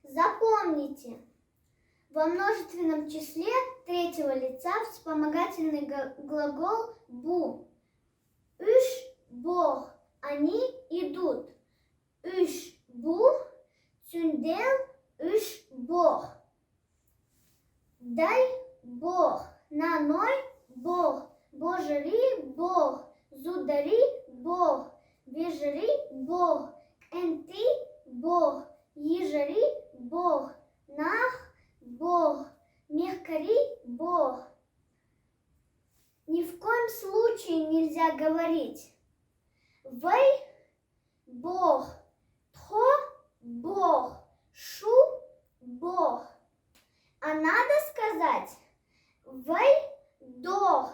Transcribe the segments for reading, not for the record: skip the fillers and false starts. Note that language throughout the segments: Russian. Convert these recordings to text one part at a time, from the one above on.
Запомните, во множественном числе третьего лица вспомогательный глагол «бу». Üç бог, они идут. Üç бу, цюндел, üç бог. Дай бог, наной бог, божери бог, зудари бог, вежери бог, энти бог, ежери бог, нах бог, мехкари бог. Ни в коем случае нельзя говорить «вэй» – Бог, «тхо» – Бог, «шу» – Бог. А надо сказать «вэй» – Дог,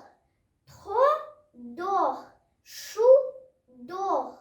«тхо» – Дог, «шу» – Дог.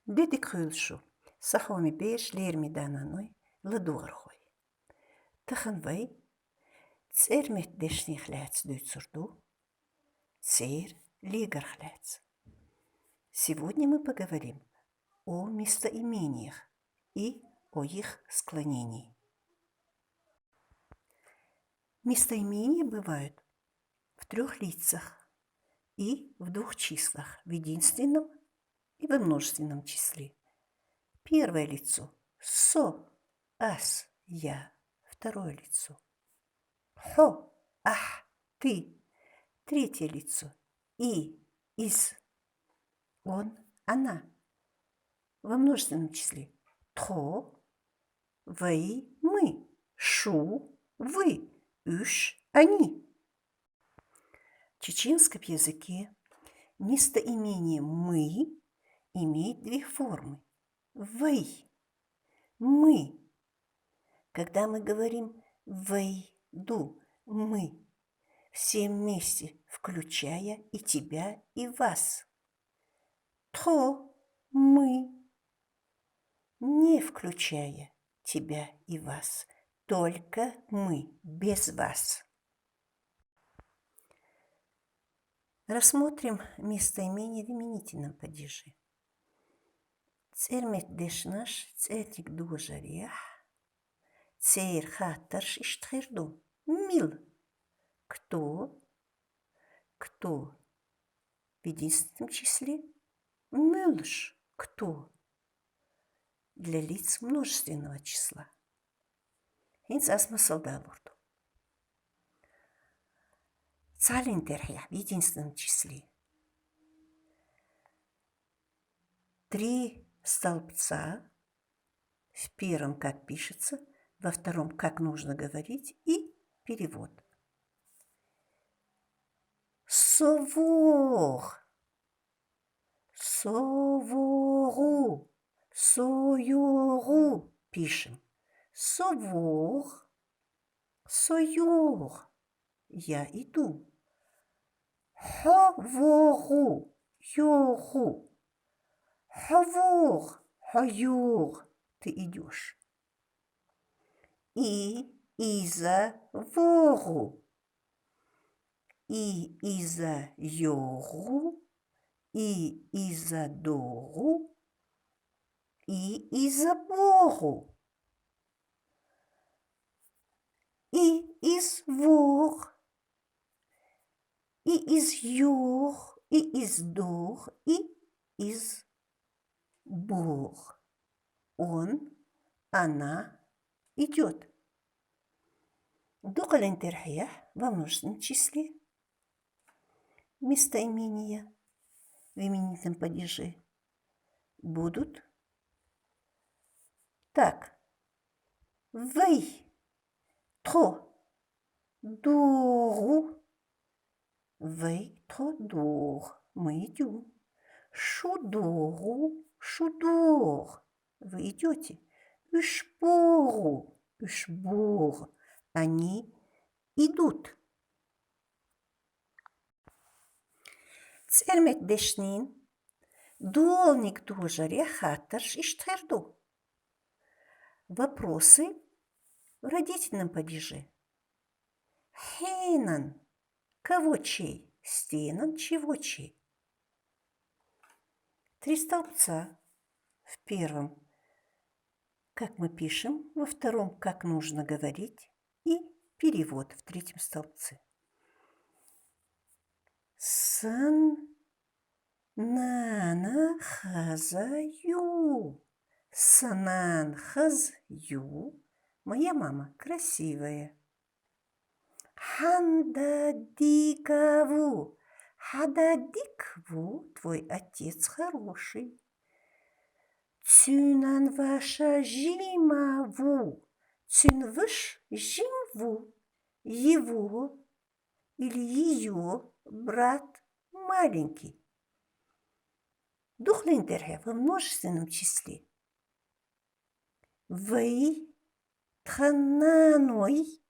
Деди крылшу, сахоми беш лерми дананой, ладуархой. Таханвай, цермет дешних ляц дуйцурду, цер лигархляц. Сегодня мы поговорим о местоимениях и о их склонении. Местоимения бывают в 3 лицах и в 2 числах, в единственном и во множественном числе. Первое лицо – со, ас, я. Второе лицо – хо, ах, ты. Третье лицо – и, из, он, она. Во множественном числе – тхо, вы, мы, шу, вы, üç, они. В чеченском языке местоимение «мы» имеет 2 формы. «Вы» – «мы». Когда мы говорим «войду», «мы», все вместе, включая и тебя, и вас. «То» – «мы», не включая тебя и вас, только мы, без вас. Рассмотрим местоимение в именительном падеже. Цермет дешнаш, цетик дужарех, цейр хаттарш иштхерду. Мил. Кто? Кто? В единственном числе. Мюлш. Кто? Для лиц множественного числа. Hins asmasal davurdu. Цалинтерхя в единственном числе. 3 столбца. В первом как пишется, во втором как нужно говорить и перевод. Совор. Совору. Сойору пишем. Совор. Сойор. Я иду. Ховору. Йору. Хавор. Хайор. Ты идешь. И иза вору. И иза йору. И иза дору. И иза бору. И из вор. И из йор. И из дор. И из бор. Он, она идет. Духаль интерхия во множественном числе. Местоимения в именительном падеже будут так. Вы, тхо, Дору. Вейтодор. Мы идем. Шудору. Шудор. Вы идете. Ушбору. Ушбор. Они идут. Цермет дешнин. Долник дожаря хатарш иштхерду. Вопросы в родительном падеже. Хейнан. Кого чей? Стенан чего чей? 3 столбца. В первом, как мы пишем, во втором, как нужно говорить, и перевод в 3 столбце. Сан нана хазаю. Санан хазю. Моя мама красивая. Хандадикаву. Хададикву, твой отец хороший. Цюнан ваша жимаву. Цюнвыш жимву. Его или ее брат маленький. Духлинтерхе во множественном числе. Вы тхананой.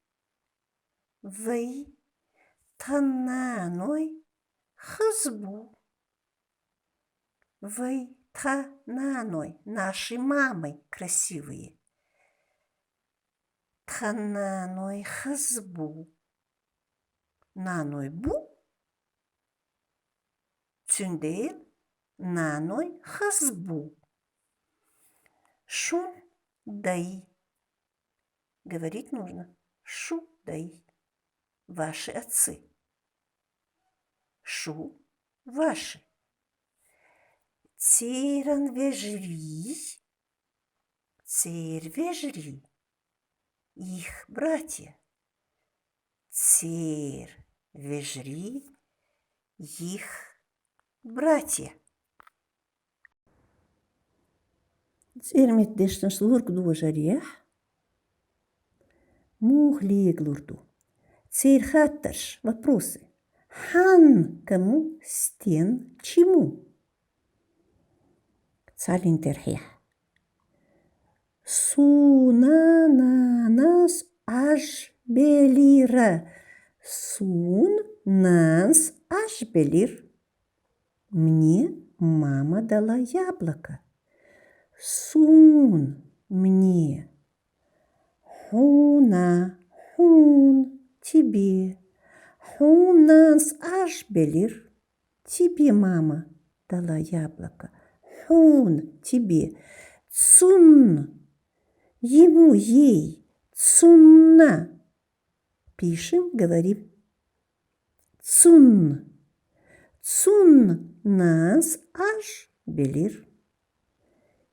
Вы тхананой хазбу. Вы тхананой, нашей мамой красивые. Тхананой хазбу. Наной бу. Цюндейл. Наной хазбу. Шун дай. Говорить нужно. Шу дай. Ваши отцы. Шу ваши. Цейран вежри. Цейр вежри. Их братья. Цейр вежри. Их братья. Цермет дештанш лурк дуажарьях. Мухлиек лурду. Цейр хаттарш. Вопросы. Хан кому? Стен чему? Цалинтерхех. Сунананас аж белира. Сун нанс аж белир. Мне мама дала яблоко. Сун мне. Хуна, хун, тебе. Хунанс аж белир. Тебе мама дала яблоко. Хун, тебе. Цун, ему, ей. Цунна. Пишем, говорим. Цун. Цун нас аж белир.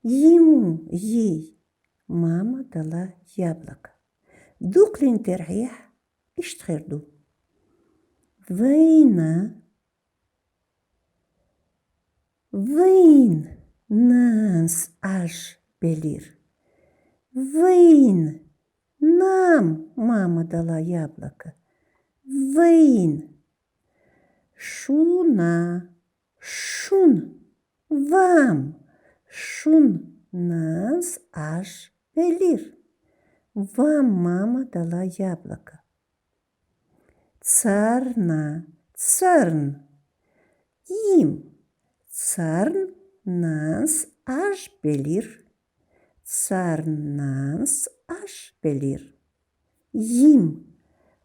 Ему, ей, мама дала яблоко. Дуклинтерхех иштхерду. Война. Вейн нас аж белир. Вейн. Нам мама дала яблоко. Вейн. Шуна. Шун. Вам. Шун нас аж белир. Вам мама дала яблоко. Царна. Царн. Им. Царн нас аж белир. Царн нас аж белир. Им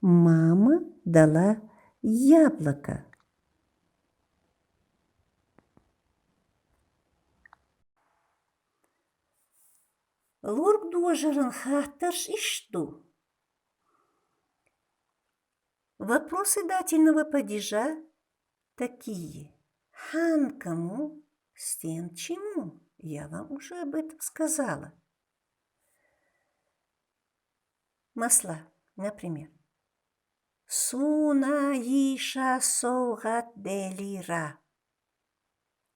мама дала яблоко. Лурк дожаран хаттарш ишту. Вопросы дательного падежа такие. Хан кому? Стен чему? Я вам уже об этом сказала. Масла, например. Суна иша согат делира.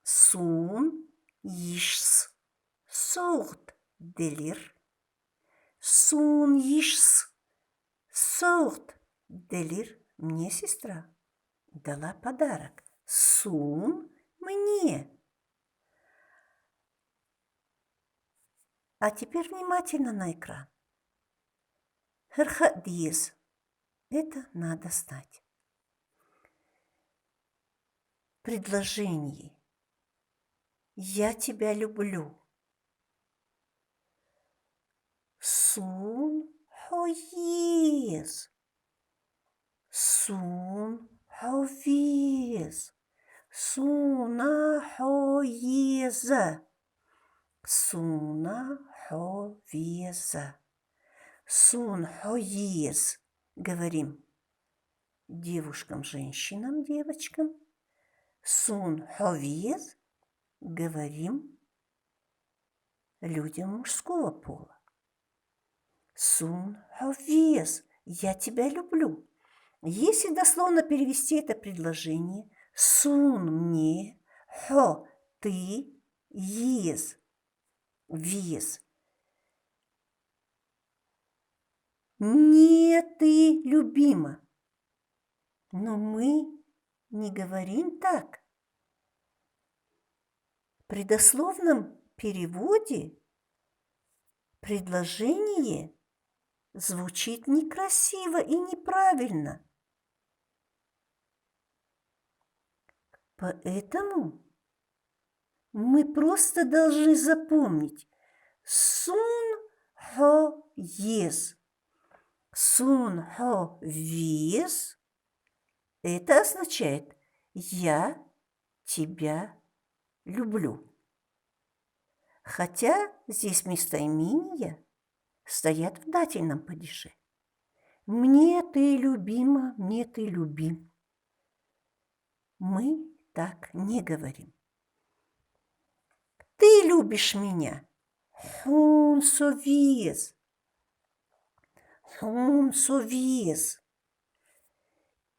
Сун ишс согт делир. Сун ишс согт Делир мне сестра дала подарок. Сун мне. А теперь внимательно на экран. Херхадиз. Это надо знать. Предложение. Я тебя люблю. Сун хоиз. Сун ховиз. Суна хоиза. Суна ховиза. Сун хоиз. Говорим девушкам, женщинам, девочкам. Сун ховиз. Говорим людям мужского пола. Сун ховиз. Я тебя люблю. Если дословно перевести это предложение, сун мне, хо ты, ез, вез. Не ты любима. Но мы не говорим так. При дословном переводе предложение звучит некрасиво и неправильно. Поэтому мы просто должны запомнить сун хо ез. Сун хо вез. Это означает «я тебя люблю». Хотя здесь местоимения стоят в дательном падеже. Мне ты любима, мне ты любим. Мы так не говорим. Ты любишь меня. Хун совез. Хун совез.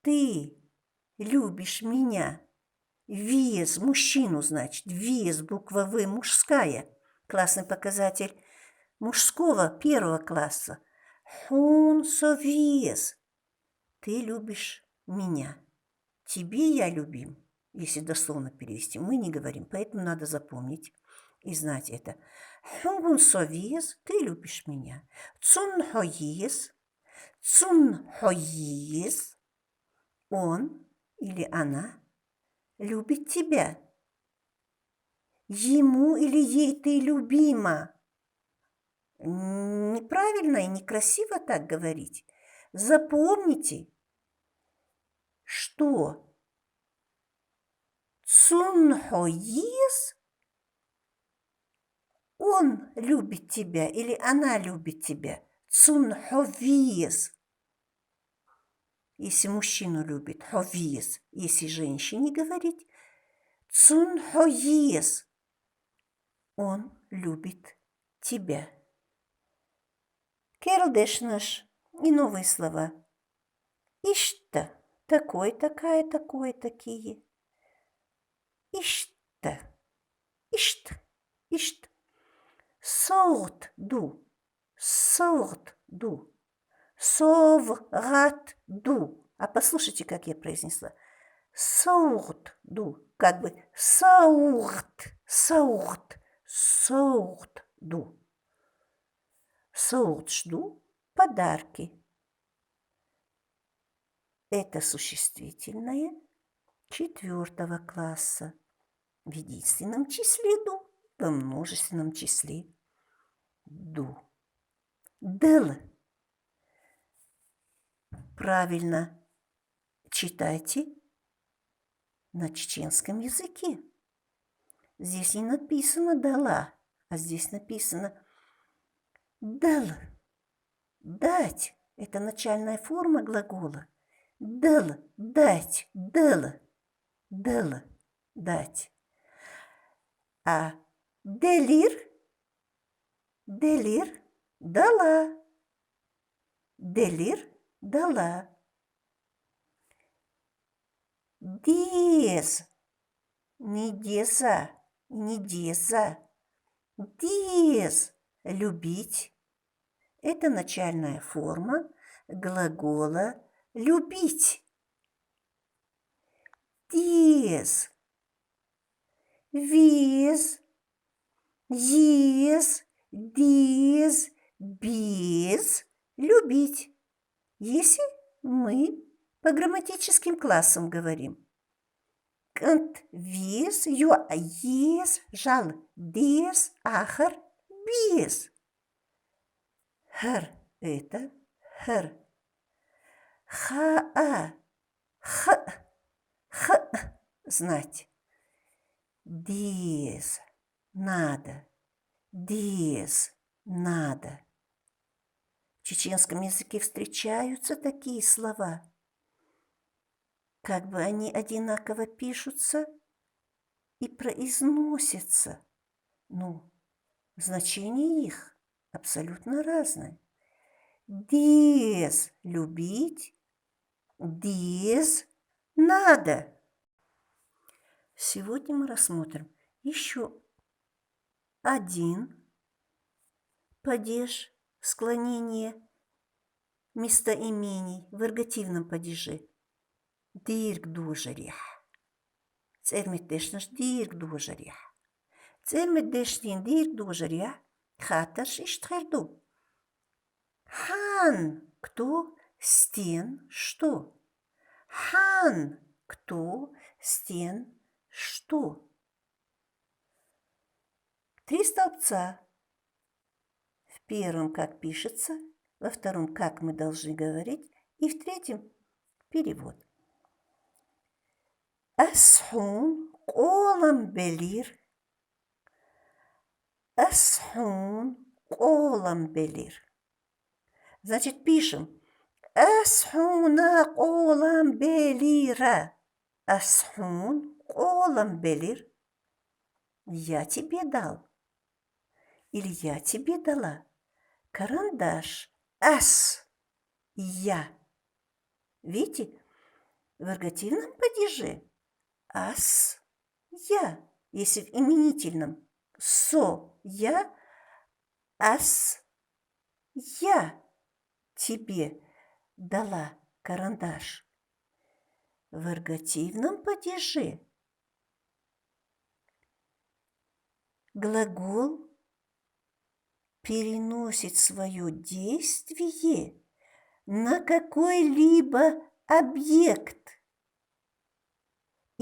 Ты любишь меня. Вес, мужчину, значит. Вес, буква В, мужская. Классный показатель мужского первого класса. Хун совез. Ты любишь меня. Тебе я любим. Если дословно перевести, мы не говорим, поэтому надо запомнить и знать это. Хун совез. Ты любишь меня. Цун хоез. Цун хоез. Он или она любит тебя. Ему или ей ты любима. Неправильно и некрасиво так говорить. Запомните, что цунхоис он любит тебя или она любит тебя. Цунховис. Если мужчину любит, ховис. Если женщине говорить, цунхоис. Он любит тебя. Кердеш наш и новые слова. Ишта. Такой, такая, такое, такие. Ишта. Ишт. Ишт. Сорт ду. Сорт ду. Соврат ду. А послушайте, как я произнесла. Сорт ду. Как бы саурт. Саурт. Сорт ду. Сорт жду. Подарки. Это существительное 4 класса. В единственном числе ду. Во множественном числе ду. Дел. Правильно читайте на чеченском языке. Здесь не написано «дала», а здесь написано «дал». «Дать» – это начальная форма глагола. «Дал» – «дать», «дал», «дал», «дать». А «делир» – «делир» – «дала». «Делир» – «дала». Диез. Не деза, не деза. Диез. Любить. Это начальная форма глагола любить. Dies, вес, ес, диз, без, любить. Если мы по грамматическим классам говорим. Кant вес, ё ес, жал дес, ахар, без. Хар это, хар. Ха-а, х, знать. Дес, надо. Дес, надо. В чеченском языке встречаются такие слова. Как бы они одинаково пишутся и произносятся. Ну, значение их абсолютно разное. Дес – любить, дес – надо. Сегодня мы рассмотрим еще один падеж, склонение местоимений в эргативном падеже. Дирк дужерях. Цер медешнаш дирк дужерях. Цер медешнин дирк дужерях. Хаташ и штхерду. Хан, кто, стен, что? Хан, кто, стен, что? 3 столбца. В первом как пишется, во втором как мы должны говорить, и в третьем перевод. Асхун колам белир. Асхун колам белир. Значит, пишем. Асхуна колам белира. Асхун колам белир. Я тебе дал. Или я тебе дала. Карандаш. Ас. Я. Видите? В эргативном падеже ас – я. Если в именительном со – я, ас – я тебе дала карандаш. В эргативном падеже глагол переносит свое действие на какой-либо объект.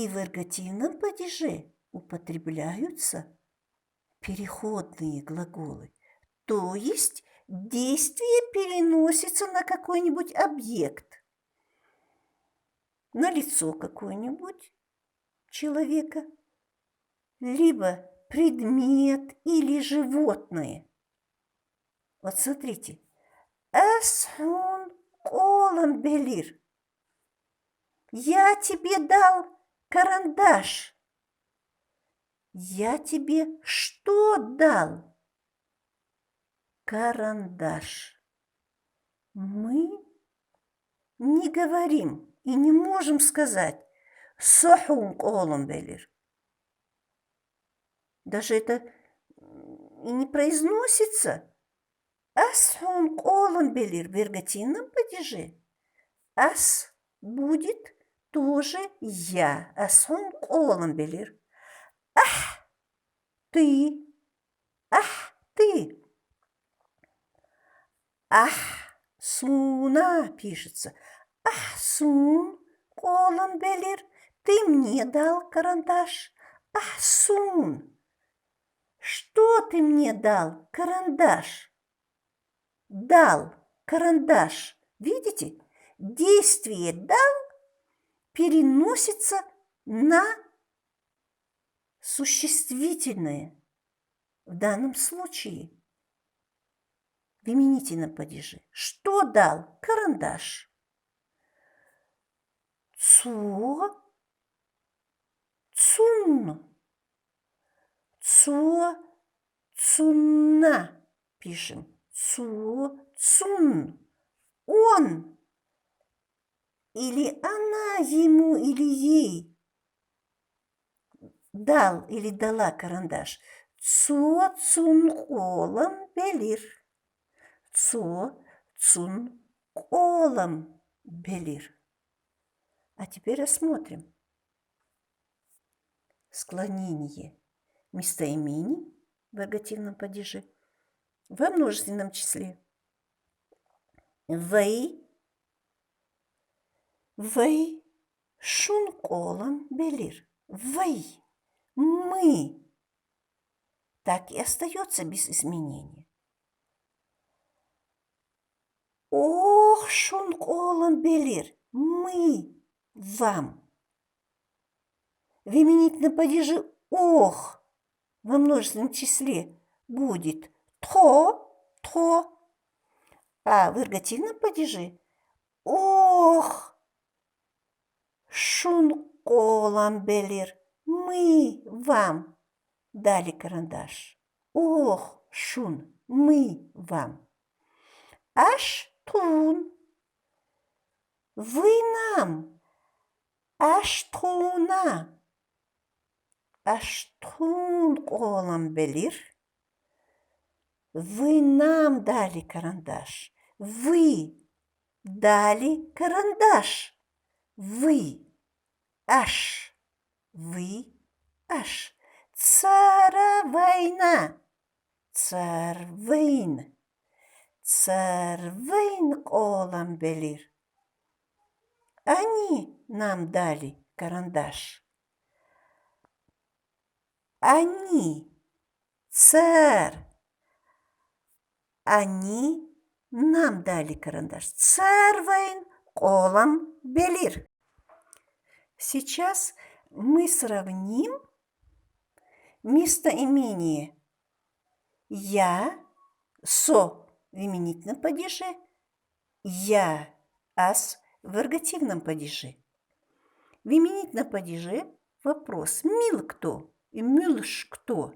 И в эргативном падеже употребляются переходные глаголы. То есть действие переносится на какой-нибудь объект. На лицо какое-нибудь человека. Либо предмет или животное. Вот смотрите. Асхун колам белир. Я тебе дал карандаш. Я тебе что дал? Карандаш. Мы не говорим и не можем сказать сохун колам белир. Даже это и не произносится. Асхун колам белир в эргативном падеже. Ас будет тоже я. Асхун колам белир. Ах, ты. Ах, ты. Ах, суна пишется. Ах, сун колам белир. Ты мне дал карандаш. Ах, сун. Что ты мне дал? Карандаш. Дал карандаш. Видите? Действие «дал» переносится на существительное. В данном случае в именительном падеже. Что дал? Карандаш. Цо, цун. Цо, цунна. Пишем. Цо, цун. Он. Или она ему или ей дал или дала карандаш. Цо, цун, колам, белир. Цо, цун, колам, белир. А теперь рассмотрим склонение местоимений в эргативном падеже во множественном числе. Вэй, шун колон белир. Вэй, мы. Так и остается без изменения. Ох, шун колон белир. Мы вам. В именительном падеже ох во множественном числе будет тхо, а в эргативном падеже ох, шун колон белир. Мы вам дали карандаш. Ох, шун, мы вам. Аш тун, вы нам. Аш туна. Аштун колон белир. Вы нам дали карандаш. Вы дали карандаш. Вы. Аш. Вы. Аш. Царавайна. Царвейн. Царвейн колон белир. Они нам дали карандаш. Они, царь, они нам дали карандаш. Царвейн колон белир. Сейчас мы сравним местоимение я со в именительном падеже, я ас в эргативном падеже. В именительном падеже вопрос «мил кто?» и «мюлш кто?»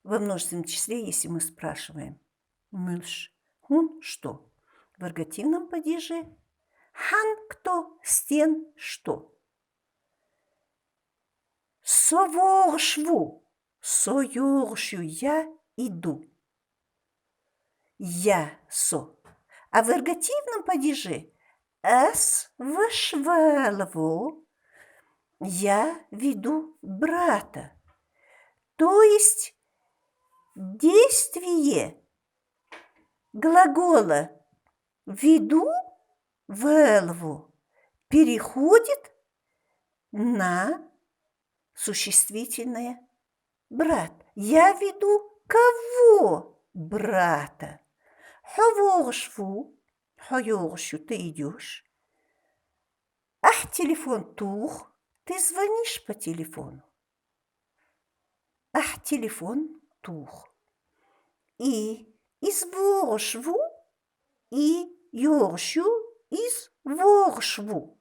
во множественном числе, если мы спрашиваем «мюлш» – «он что?» В эргативном падеже «хан кто?» – «стен что?» «Соворшву» – «соёршу» – «я иду». «Я со». А в эргативном падеже «ас вашвалво» – «я веду брата». То есть действие глагола «веду» велву переходит на существительное брат. Я веду кого? Брата. Хаворшву, хаёршу, ты идешь. Ах, телефон тух, ты звонишь по телефону. Ах, телефон тух. И изворшву, и ёршу, изворшву.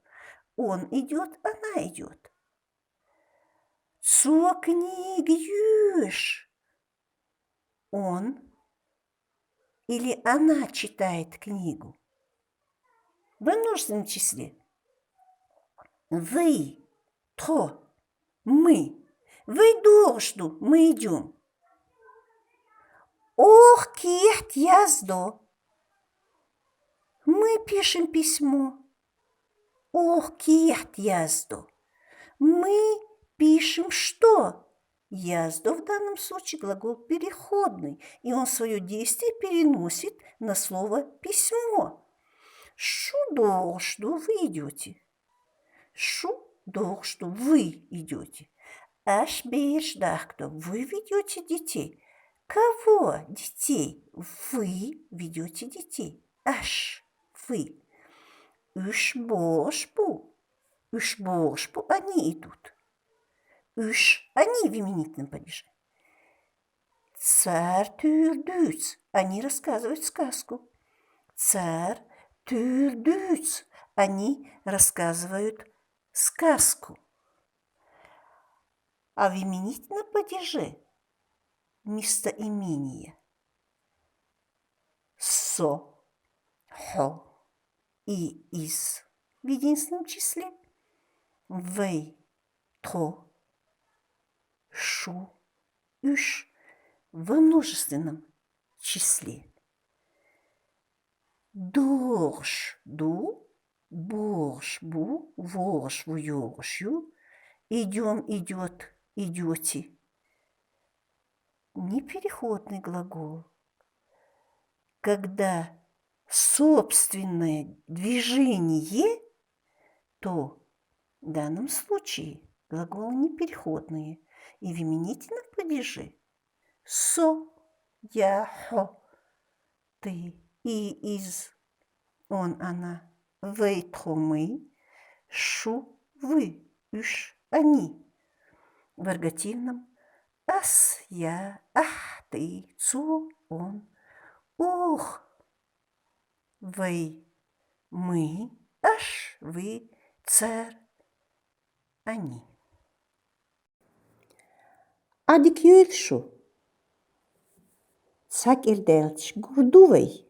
Он идет, она идет. Zur книгюш. Он или она читает книгу. Во множественном числе. Вы, то, мы. Вы дожду, мы идем. Ох, кихт яздо. Мы пишем письмо. Ох, кихт яздо. Мы пишем что? Яздо в данном случае глагол переходный, и он свое действие переносит на слово письмо. Шу дожду вы идете. Шу дожду вы идете. Аш беждахто вы ведете детей. Кого детей? Вы ведете детей. Аш вы. Үш бошпу. Үш бошпу они идут. Үш они в именительном падеже. Царь тюрдюц. Они рассказывают сказку. Царь тюрдюц. Они рассказывают сказку. А в именительном падеже местоимение со, хо и из в единственном числе, вэй, то, шу, үш во множественном числе. Дожду, Борщ, бу, ворш, вуёршу. Идем, идет, идете. Непереходный глагол. Когда собственное движение, то в данном случае глаголы непереходные и в именительном падеже со, я, хо, ты, и, из, он, она, вейтхо, мы, шу, вы, үш, они. В эргативном ас, я, ах, ты, цу, он, ух, вы, мы, аш, вы, цер, они. Adikjöelschu. Sag ir delch gurduvei.